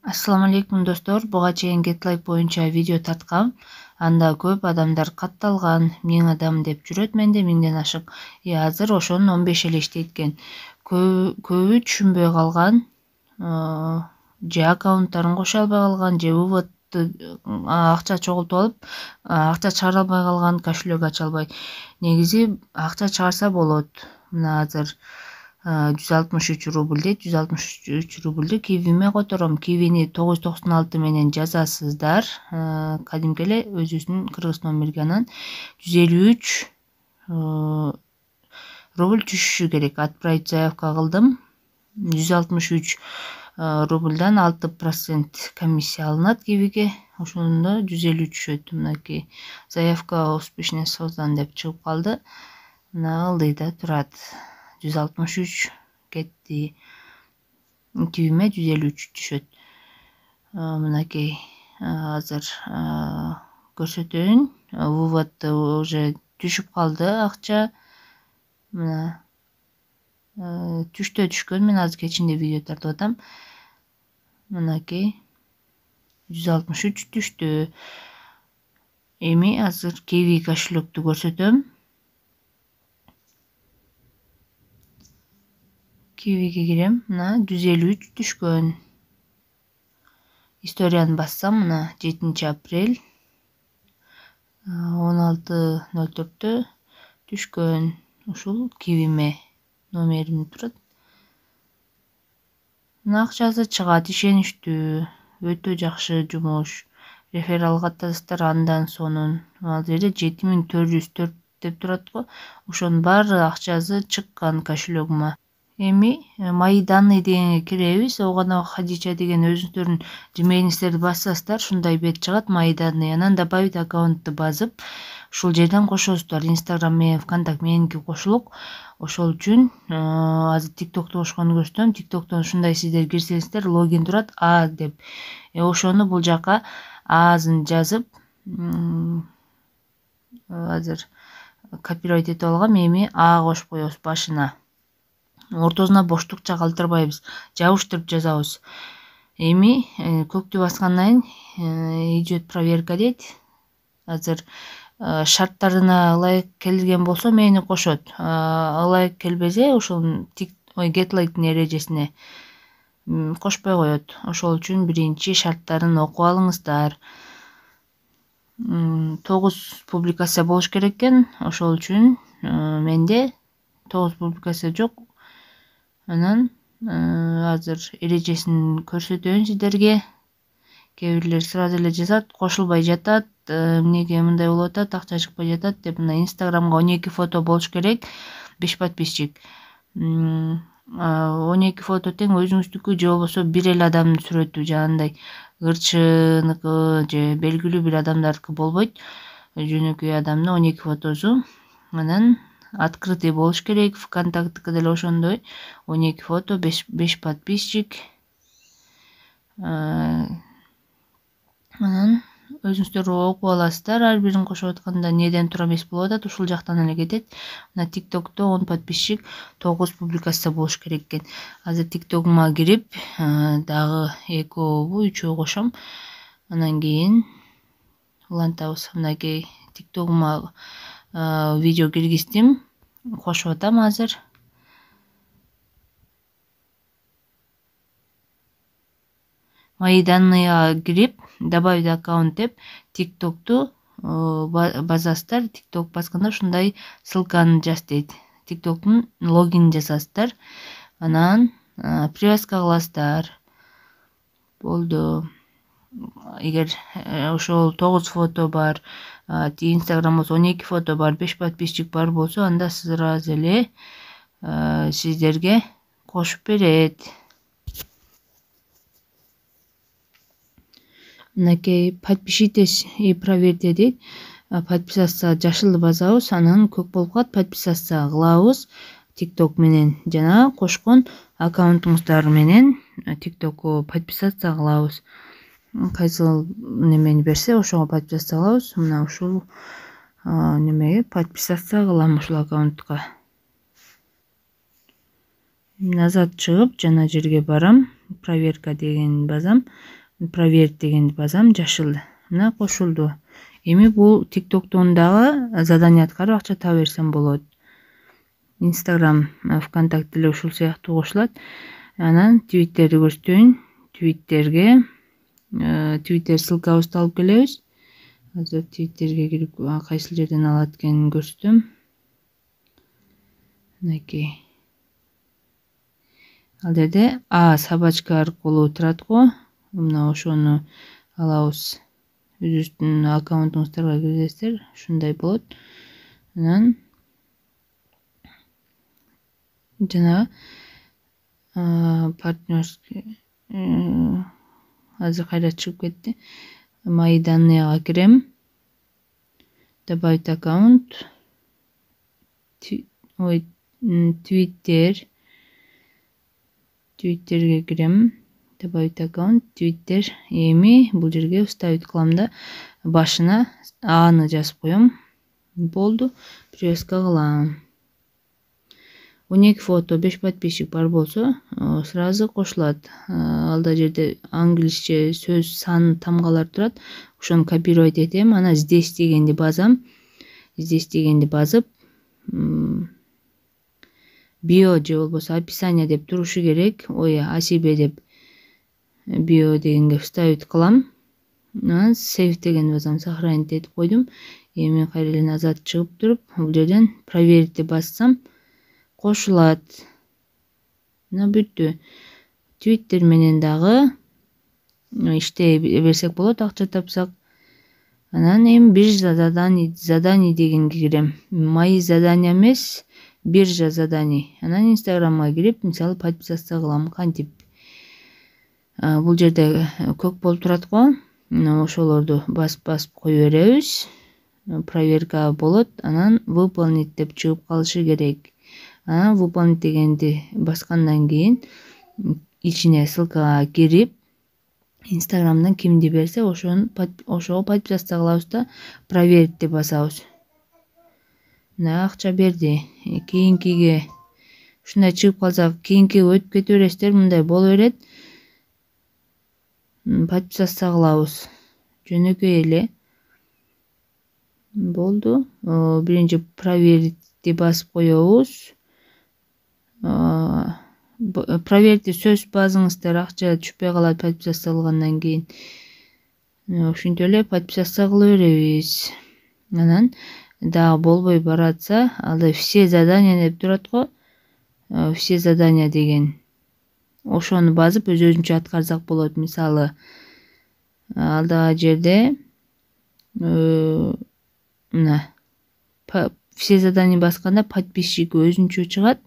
Assalamu alaikum достор. Буга чейин GetLife боюнча видео тарткам. Анда көп адамдар катталган, 1000 адам деп жүрөт менде, 1000ден ашык. Азыр ошонун 15 эле иштейт экен. Көбү түшүнбөй калган, же аккаунттарын кошо албай калган, же выводду акча чогултуп алып, акча чыгара албай калган, кошелек ача албай. Негизи акча чыгарса болот. Мына азыр 163 рубль дейт, 163 рубльдү кивиме котором. Кивини 996 менен жазасыздар. Кадимки эле өзүбүздүн кыргыз номерге, анан 153 рубль түшүшү керек. Отправить заявка кылдым. 163 рубльдан 6% комиссия алынат кивиге. Ошондо 150 түшөт. Мынакей заявка успешно создан деп чыгып калды. Мына ылдыйда турат. 163 кетти. Кивиме 153 түшөт. Мынакей азыр көрсөтөйүн. Выводду уже түшүп калды акча. Мына түштө түшкөн. Мен азыр кечинде видео тартып атам. Мынакей 163 түштү. Эми азыр киви кошелектү көрсөтөм. Кивиге кирем. Мына 153 түшкөн. Историяны бассам, мына 7 апрель 16:04 түшкөн. Ушул кивиме номерим турат. Мына акчасы чыгат, ишеничтүү, өтө жакшы жумуш. Реферал каттасыздар, андан сонун. Ал жерде 7404 деп турат го. Ошонун баары акчасы чыккан кошелегиме. Эми мои данные дегенге киребиз. Огана Хадича деген өзүңүздөрдүн Gmail'иңиздерди бассаңыздар, ушундай бет чыгат, мои данные. Анан добавить аккаунтты базып, ушул жерден кошосуздар. Инстаграм менен ВКонтакт меники кошулук. Ошол үчүн азыр TikTok'ту кошконду көрсөтөм. TikTok'тон ушундай сиздер кирсеңиздер, логин турат А деп. Ошону бул жака Аазын жазып, азыр копировать этип алгам. Эми А кошуп коебуз башына. Ортосуна боштукча калтырбайбыз, жабыштырып жазабыз. Эми көктү баскандан кийин идет проверка дейт. Азыр шарттарына ылайык келген болсо мени кошот. Ылайык келбесе ошол GetLife'дин эрежесине кошпой коет. Ошол үчүн биринчи шарттарын окуп алыңыздар. 9 публикация болуш керек экен. Ошол үчүн менде 9 публикация жок. Анан азыр эрежесин көрсөтөйүн сиздерге. Кээ бирлер сразу эле жазат, кошулбай жатат, эмнеге мындай болуп атат, акча чыкпай жатат деп. Мына Инстаграмга 12 фото болуш керек, 5 подписчик. 12 фото тең өзүңүздүкү же болбосо бир эле адамдын сүрөтү, жанагындай ырчыныкы же белгилүү бир адамдардыкы болбойт. Жөнөкөй адамдын 12 фотосу. Анан открытый болуш керек. ВКонтакттыкы деле ошондой. 12 фото, 5 подписчик. Анан өзүңүздөр окуп аласыздар. Ар бирин кошуп атканда неден тура эмес болуп атат, ушул жактан эле кетет. Мына TikTok'то 10 подписчик, 9 публикация болуш керек экен. Азыр TikTok'ума кирип, дагы 2 3 кошом. Анан кийин улантабыз. Мынакей TikTok'ума видео киргиздим. Кошуп атам азыр. Мои данные кирип, добавить аккаунт деп, TikTok'ту базасыздар. TikTok басканда ушундай ссылканы жаз дейт. TikTok'тун логинин жасасыздар. Анан привязка кыласыздар. Болду. Эгер ошол 9 фото бар, Инстаграм болсо 12 фото бар, 5 подписчик бар болсо, анда сразу эле сиздерге кошуп берет. Мынакей подпишитесь и проверьте дейт. Подписаться жашылды басабыз, анан көк болуп калат, подписаться кылабыз. TikTok менен жана кошкон аккаунтуңуздар менен TikTok'у подписаться кылабыз. Кайсыл немени берсе ошого подписаться кылабыз. Мына ушул немеге подписаться кылам, ушул аккаунтка. Назад чыгып жана жерге барам. проверка деген базам, проверить дегенди базам, жашыл мына кошулду. Эми бул TikToктон дагы задание аткарып акча таба берсем болот. Instagram, ВКонтакте деле ушул сыяктуу кошулат. Анан Twitterди көрсөтөйүн. Твиттер ссылкабызды алып келебиз. Азыр Twitterге кирип кайсыл жерден алат экенин көрсөтөм. Мынакей. Ал жерде собачка аркылуу турат го. Мына ошону алабыз. Өзүңүздүн аккаунтуңуздарга киргизесиздер, ушундай болот. Анан жанагы партнерский азыр кайра чыгып кетти. Мои данныйга кирем. Добавить аккаунт. Twitterге кирем. Добавить аккаунт. Twitter. Эми бул жерге вставить кылам да башына аны жазып коем. Болду. Привязка кылам. 12 фото, 5 подписчик бар болсо, сразу кошулат. Алда жерде англисче сөз сан тамгалар турат. Ошону копировать этем. Ана здесь дегенди базам. Здесь дегенди базып, био же болбосо описание деп турушу керек. О себе деп био дегенге вставить кылам. Анан save деген базам, сохранить этип койдум. Эми кайра эле назад чыгып туруп, бул жерден проверить деп бассам кошулат. Мына бүттү. Twitter менен дагы иштей берсек болот, акча тапсак. Анан эми биржа заданий дегенге кирем. Мои задания эмес, биржа заданий. Анан Инстаграмга кирип, мисалы подписаться кылам. Кантип бул жерде көк болуп турат го. Ошолорду басып кое беребиз. Проверка болот. Анан выполнить деп чыгып калышы керек. Анан выполнить дегенди баскандан кийин ичине ссылкага кирип, Инстаграмдан кимди берсе ошого подписаться кылабыз да проверить деп басабыз. Мына акча берди. Кийинкиге ушундай чыгып калса, кийинкиге өтүп кете бересиздер, мындай боло берет. Подписаться кылабыз. Жөнөкөй эле. Болду. Биринчи проверить басып коебуз. Проверьте сөз базыңыздар, акча түшпөй калат подписация кылгандан кийин. Ушинтип эле подписация кыла беребиз. Анан дагы болбой баратса, алда все задания деп турат го. Все задания деген. Ошону басып өзүнчө аткарсак болот. Мисалы, алдагы жерде мына все задания басканда подписчик өзүнчө чыгат.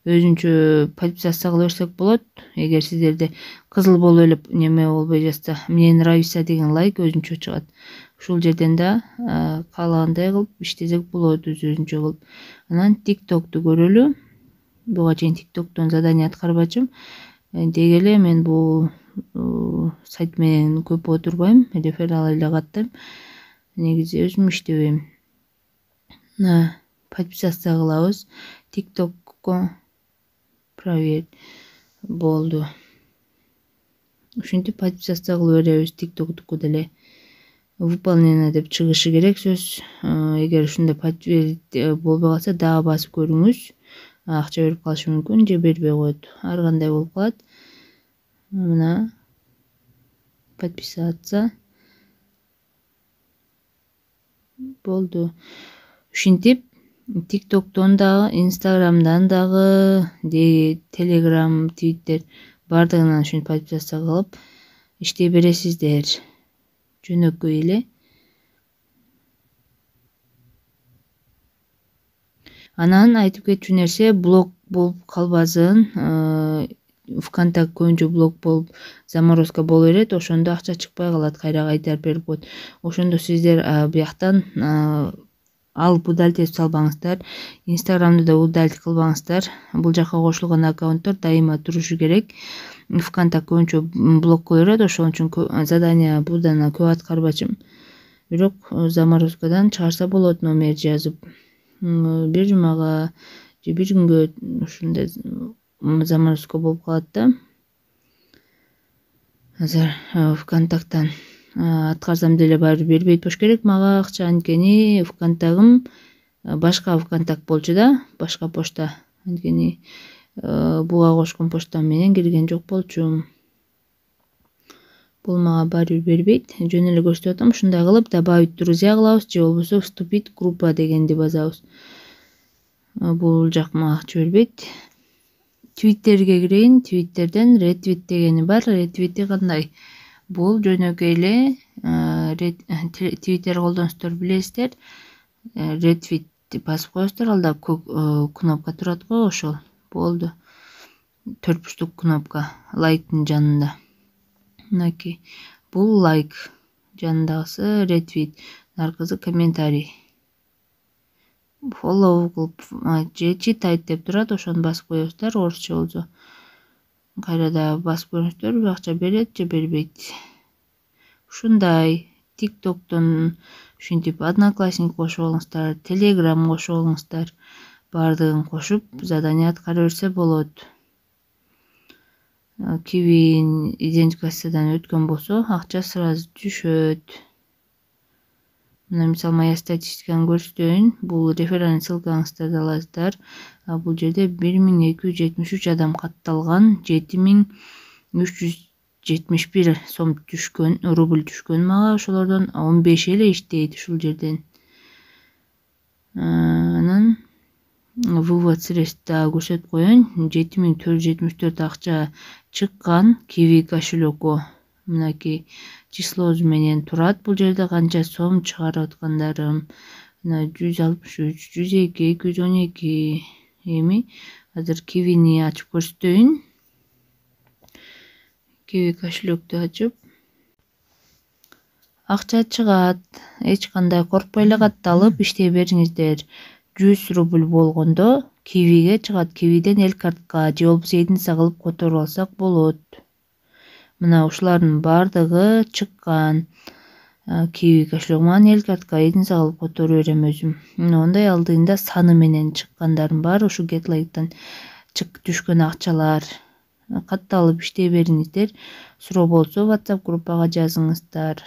Өзүнчө подписация кыла берсек болот. Эгер сиздерде кызыл болуп элеп неме болбой жатса, мне нравится деген лайк өзүнчө чыгат. Ушул жерден да каалагандай кылып иштесек болот, өзүнчө кылып. Анан TikTok'ту көрөлү. Буга чейин TikTok'тон задание аткарбачым. Деги эле мен бул сайт менен көп отурбайм, реферал эле каттайм. Негизи өзүм иштебейм. Подписация кылабыз. TikTok'ко проверь. Болду. Ушинтип подписация кылып беребиз TikTok'туку деле. Выполнено деп чыгышы керек сөз. Эгер ушундай подтвердить болбой калса, дагы басып көрүңүз. Акча берип калышы мүмкүн, же бербей коет. Ар кандай болуп калат. Мына подписаться. Болду. Ушинтип TikToктон дагы, Инстаграмдан дагы, Telegram, Twitter бардыгынан ушинтип подписация кылып иштей бересиздер. Жөнөкөй эле. Анан айтып кетчү нерсе, блог болуп калбасын. ВКонтакте көбүнчө блог болуп заморозка боло берет, ошондо акча чыкпай калат, кайра кайтарып берип коет. Ошондо сиздер бияктан алып удалить этип салбаңыздар. Инстаграмды да удалить кылбаңыздар. Бул жака кошулган аккаунттар дайыма турушу керек. ВКонтакте көбүнчө блок кое берет, ошон үчүн задание бурдан көп аткарбачым. Бирок заморозкадан чыгарса болот, номер жазып. Бир жумага же бир күнгө ушундай заморозка болуп калат да. азыр ВКонтактан аткарсам деле баары бир бербейт болуш керек мага акча, анткени ВКонтагым башка ВКонтакт болчу да, башка почта. Анткени буга кошкон почтам менен кирген жок болчумун. Бул мага баары бир бербейт. Жөн эле көрсөтүп атам. Ушундай кылып добавить друзья кылабыз же болбосо вступить группа дегенди басабыз. Бул жак мага акча бербейт. Твиттерге кирейин. Твиттерден ретвит дегени бар. Ретвити кандай? Бул жөнөкөй эле Твиттер колдонуштар билесиздер. Ретвит басып коесуздар, алда кнопка турат го, ошол. Болду. 4 бурчтук кнопка лайктын жанында. Мынакей. Бул лайк. Жанындагысы ретвит. Наркызы комментарий. Follow кылып же читайт деп турат, ошону басып коесуздар, орусча болсо. Кайрада басып көрүңүздөр, акча берет же бербейт. Ушундай TikToктон ушинтип Одноклассник кошуп алыңыздар, Telegram кошуп алыңыздар. Бардыгын кошуп задание аткара берсе болот. Киви идентификациядан өткөн болсо акча сразу түшөт. Мына мисалы моя статистиканы көрсөтөйүн. Бул реферальный ссылкаңызды аласыздар. Бул жерде 1273 адам катталган, 7371 сом түшкөн, рубль түшкөн мага. Ошолордон 15 эле иштейт ушул жерден. Анан вывод средств көрсөтүп коеюн. 7474 акча чыккан Киви кошелокко. Мынакей числоз менен турат бул жерде канча сом чыгарып аткандарым. 163, 102, 212. Эми азыр Кивини ачып көрсөтөйүн. Киви кошелокду ачып акча чыгат. Эч кандай коркпой эле катталып иштей бериңиздер. 100 рубль болгондо Кивиге чыгат. Кивиден эл картка же болбосо единица кылып которуп алсак болот. Мына ушулардын бардыгы чыккан. Киви кошелогуман эл картка единица кылып которуп берем өзүм. Ондай алдыында саны менен чыккандардын баары ушу GetLike'дан түшкөн акчалар. Катталып иштей бериңиздер. Суроо болсо WhatsApp группага жазыңыздар.